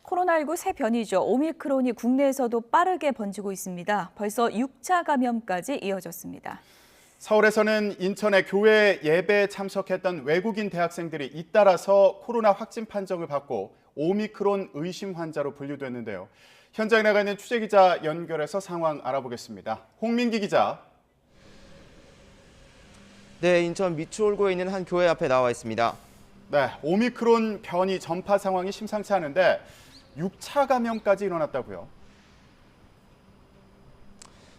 코로나19 새 변이죠. 오미크론이 국내에서도 빠르게 번지고 있습니다. 벌써 6차 감염까지 이어졌습니다. 서울에서는 인천의 교회 예배에 참석했던 외국인 대학생들이 잇따라서 코로나 확진 판정을 받고 오미크론 의심 환자로 분류됐는데요. 현장에 나가 있는 취재기자 연결해서 상황 알아보겠습니다. 홍민기 기자. 네, 인천 미추홀구에 있는 한 교회 앞에 나와 있습니다. 네, 오미크론 변이 전파 상황이 심상치 않은데 6차 감염까지 일어났다고요?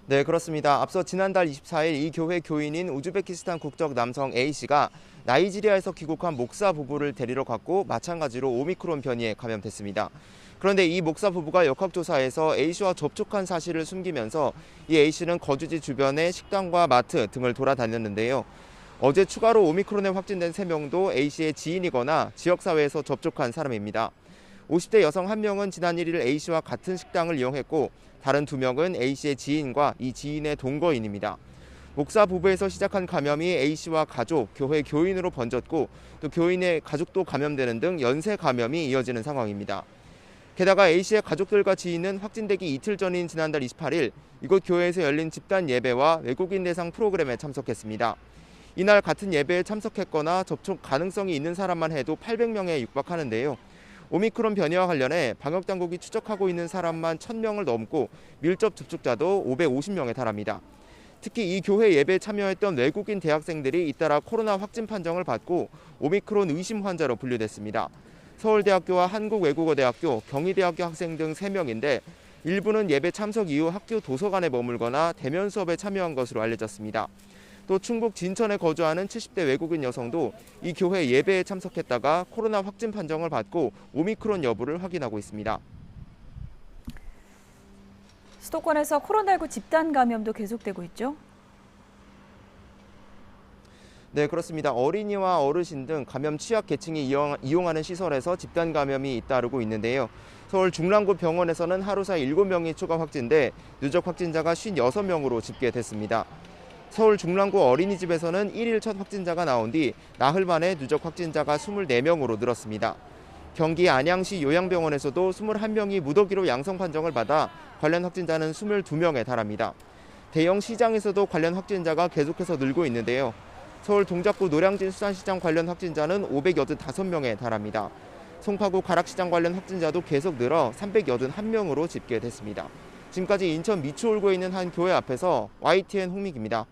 네, 그렇습니다. 앞서 지난달 24일 이 교회 교인인 우즈베키스탄 국적 남성 A씨가 나이지리아에서 귀국한 목사 부부를 데리러 갔고 마찬가지로 오미크론 변이에 감염됐습니다. 그런데 이 목사 부부가 역학조사에서 A씨와 접촉한 사실을 숨기면서 이 A씨는 거주지 주변의 식당과 마트 등을 돌아다녔는데요. 어제 추가로 오미크론에 확진된 3명도 A씨의 지인이거나 지역사회에서 접촉한 사람입니다. 50대 여성 1명은 지난 1일 A씨와 같은 식당을 이용했고 다른 2명은 A씨의 지인과 이 지인의 동거인입니다. 목사 부부에서 시작한 감염이 A씨와 가족, 교회 교인으로 번졌고 또 교인의 가족도 감염되는 등 연쇄 감염이 이어지는 상황입니다. 게다가 A씨의 가족들과 지인은 확진되기 이틀 전인 지난달 28일 이곳 교회에서 열린 집단 예배와 외국인 대상 프로그램에 참석했습니다. 이날 같은 예배에 참석했거나 접촉 가능성이 있는 사람만 해도 800명에 육박하는데요. 오미크론 변이와 관련해 방역당국이 추적하고 있는 사람만 1000명을 넘고 밀접 접촉자도 550명에 달합니다. 특히 이 교회 예배에 참여했던 외국인 대학생들이 잇따라 코로나 확진 판정을 받고 오미크론 의심 환자로 분류됐습니다. 서울대학교와 한국외국어대학교, 경희대학교 학생 등 3명인데 일부는 예배 참석 이후 학교 도서관에 머물거나 대면 수업에 참여한 것으로 알려졌습니다. 또 충북 진천에 거주하는 70대 외국인 여성도 이 교회 예배에 참석했다가 코로나 확진 판정을 받고 오미크론 여부를 확인하고 있습니다. 수도권에서 코로나19 집단 감염도 계속되고 있죠? 네, 그렇습니다. 어린이와 어르신 등 감염 취약 계층이 이용하는 시설에서 집단 감염이 잇따르고 있는데요. 서울 중랑구 병원에서는 하루 사이 7명이 추가 확진돼 누적 확진자가 56명으로 집계됐습니다. 서울 중랑구 어린이집에서는 1일 첫 확진자가 나온 뒤 나흘 만에 누적 확진자가 24명으로 늘었습니다. 경기 안양시 요양병원에서도 21명이 무더기로 양성 판정을 받아 관련 확진자는 22명에 달합니다. 대형 시장에서도 관련 확진자가 계속해서 늘고 있는데요. 서울 동작구 노량진 수산시장 관련 확진자는 585명에 달합니다. 송파구 가락시장 관련 확진자도 계속 늘어 381명으로 집계됐습니다. 지금까지 인천 미추홀구에 있는 한 교회 앞에서 YTN 홍민기입니다.